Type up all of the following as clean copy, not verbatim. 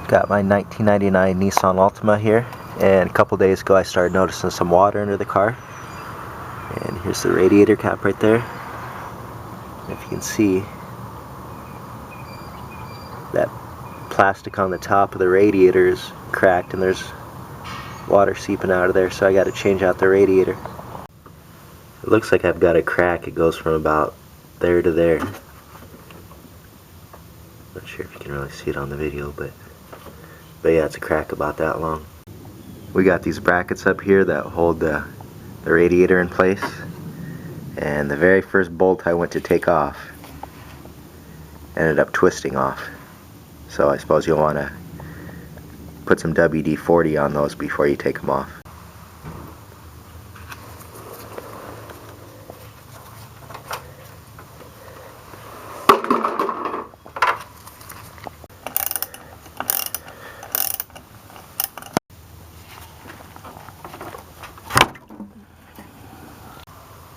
Got my 1999 Nissan Altima here, and a couple days ago I started noticing some water under the car. And here's the radiator cap right there. And if you can see, that plastic on the top of the radiator is cracked and there's water seeping out of there, so I got to change out the radiator. It looks like I've got a crack. It goes from about there to there. Not sure if you can really see it on the video, but yeah, it's a crack about that long. We got these brackets up here that hold the radiator in place, and the very first bolt I went to take off ended up twisting off. So I suppose you'll want to put some WD-40 on those before you take them off.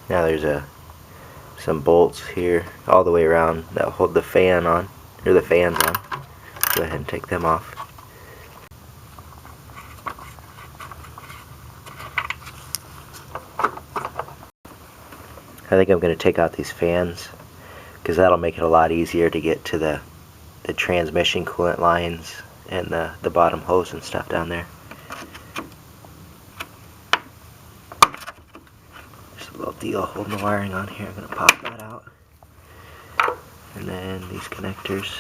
Now there's some bolts here all the way around that hold the fan on, or the fans on. Go ahead and take them off. I think I'm going to take out these fans because that'll make it a lot easier to get to the transmission coolant lines and the bottom hose and stuff down there. Little deal holding the wiring on here. I'm going to pop that out. And then these connectors.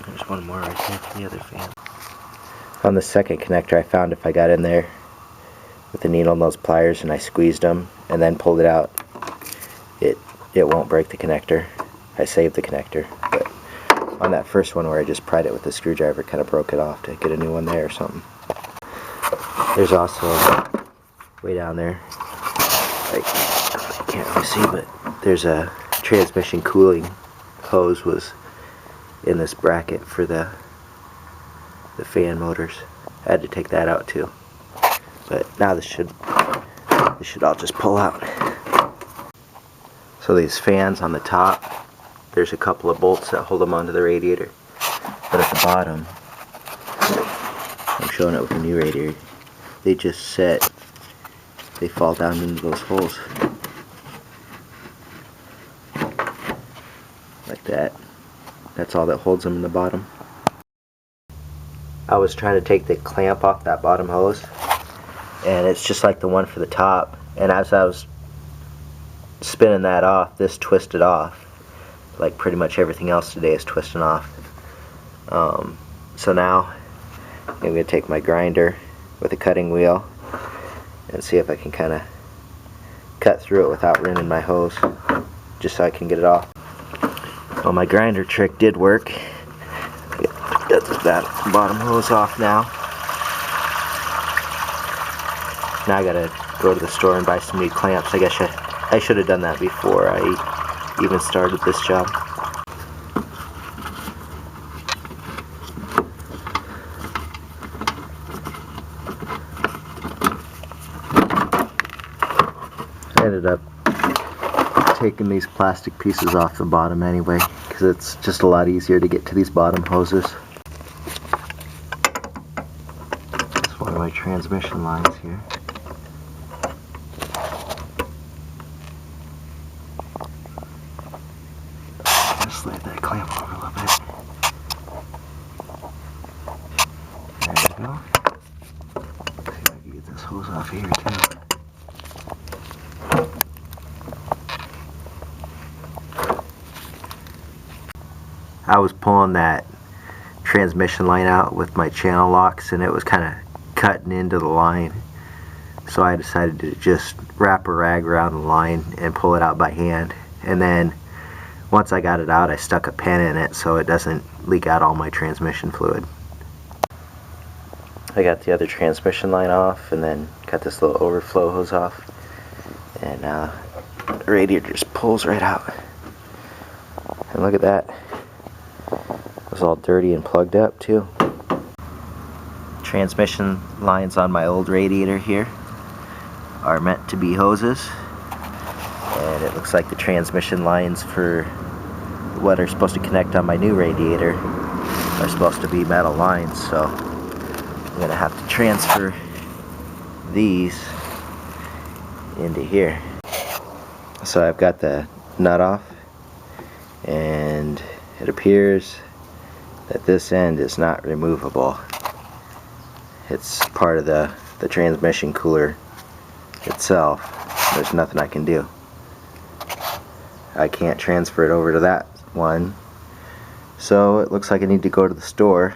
There's one more right there for the other fan. On the second connector, I found if I got in there with the needle and those pliers and I squeezed them and then pulled it out, it won't break the connector. I saved the connector. But on that first one where I just pried it with the screwdriver, kind of broke it off to get a new one there or something. There's also, way down there, I can't really see, but there's a transmission cooling hose was in this bracket for the fan motors. I had to take that out too. But now this should all just pull out. So these fans on the top, there's a couple of bolts that hold them onto the radiator, but at the bottom, I'm showing it with a new radiator, they just set, they fall down into those holes like that. That's all that holds them in the bottom. I was trying to take the clamp off that bottom hose, and it's just like the one for the top, and as I was spinning that off, this twisted off. Like pretty much everything else today is twisting off. So now I'm going to take my grinder with a cutting wheel and see if I can kind of cut through it without ruining my hose, just so I can get it off. Well, my grinder trick did work. Got this bottom hose off now. Now I gotta go to the store and buy some new clamps. I guess I should have done that before I even started this job. I ended up taking these plastic pieces off the bottom anyway, because it's just a lot easier to get to these bottom hoses. That's one of my transmission lines here. Slide that clamp over a little bit. There we go. See if I can get this hose off here too. I was pulling that transmission line out with my channel locks, and it was kind of cutting into the line. So I decided to just wrap a rag around the line and pull it out by hand. And then once I got it out, I stuck a pen in it so it doesn't leak out all my transmission fluid. I got the other transmission line off and then got this little overflow hose off. And the radiator just pulls right out. And look at that. It was all dirty and plugged up too. Transmission lines on my old radiator here are meant to be hoses. And it looks like the transmission lines for what are supposed to connect on my new radiator are supposed to be metal lines, so I'm gonna have to transfer these into here. So I've got the nut off, and it appears that this end is not removable. It's part of the transmission cooler itself. There's nothing I can do. I can't transfer it over to that one, so it looks like I need to go to the store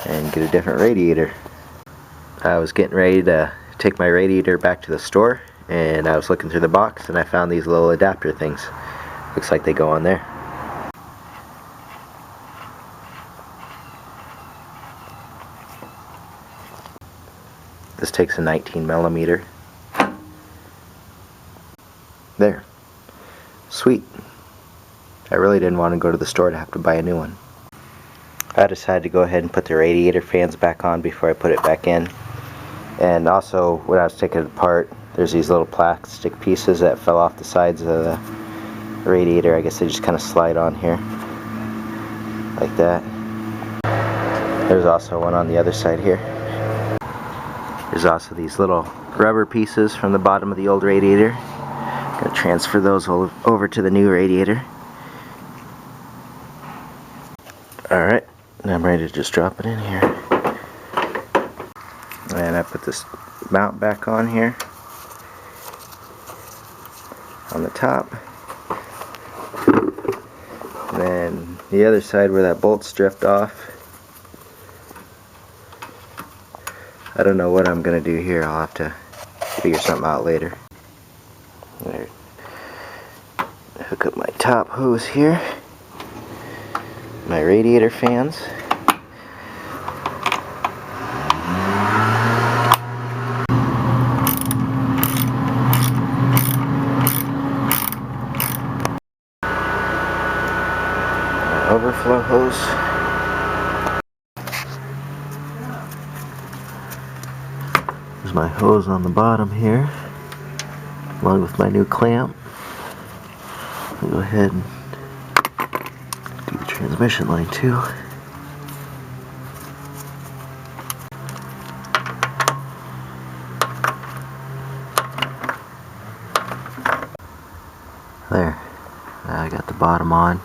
and get a different radiator. I was getting ready to take my radiator back to the store, and I was looking through the box and I found these little adapter things. Looks like they go on there. This takes a 19mm. There. Sweet. I really didn't want to go to the store to have to buy a new one. I decided to go ahead and put the radiator fans back on before I put it back in. And also, when I was taking it apart, there's these little plastic pieces that fell off the sides of the radiator. I guess they just kind of slide on here like that. There's also one on the other side here. There's also these little rubber pieces from the bottom of the old radiator. I'm going to transfer those over to the new radiator. Alright, now I'm ready to just drop it in here. And I put this mount back on here on the top. And then the other side where that bolt's stripped off. I don't know what I'm going to do here. I'll have to figure something out later. There. Hook up my top hose here. My radiator fans. My overflow hose. There's my hose on the bottom here, along with my new clamp. I'll go ahead and do the transmission line too. There. Now I got the bottom on.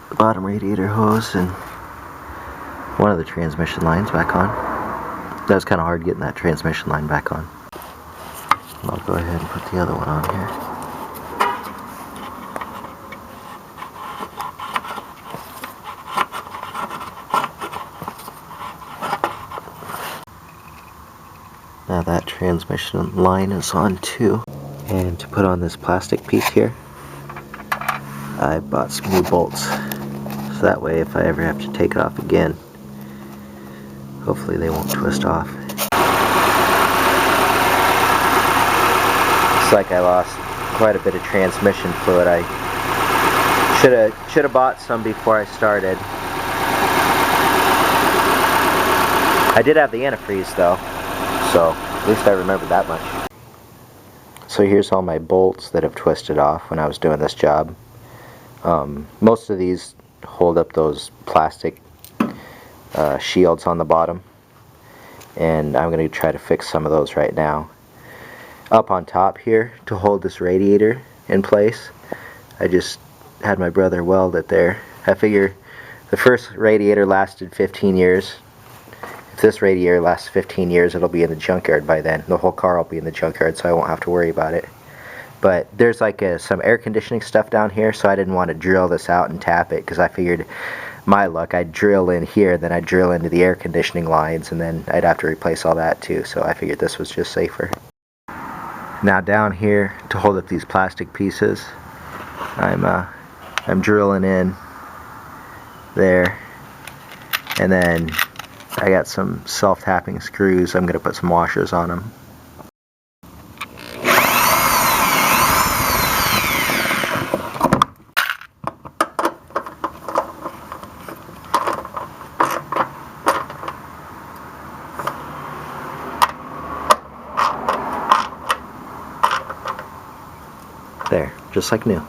The bottom radiator hose and one of the transmission lines back on. That was kind of hard getting that transmission line back on. I'll go ahead and put the other one on here. Now that transmission line is on too. And to put on this plastic piece here, I bought some new bolts. So that way if I ever have to take it off again, hopefully they won't twist off. Looks like I lost quite a bit of transmission fluid. I should have bought some before I started. I did have the antifreeze though, so at least I remember that much. So here's all my bolts that have twisted off when I was doing this job. Most of these hold up those plastic shields on the bottom, and I'm going to try to fix some of those right now. Up on top here, to hold this radiator in place, I just had my brother weld it there. I figure the first radiator lasted 15 years. If this radiator lasts 15 years, it'll be in the junkyard by then. The whole car will be in the junkyard, so I won't have to worry about it. But there's like some air conditioning stuff down here, so I didn't want to drill this out and tap it, because I figured, my luck, I'd drill in here, then I'd drill into the air conditioning lines, and then I'd have to replace all that too, so I figured this was just safer. Now down here, to hold up these plastic pieces, I'm drilling in there, and then I got some self-tapping screws. I'm going to put some washers on them. just like new.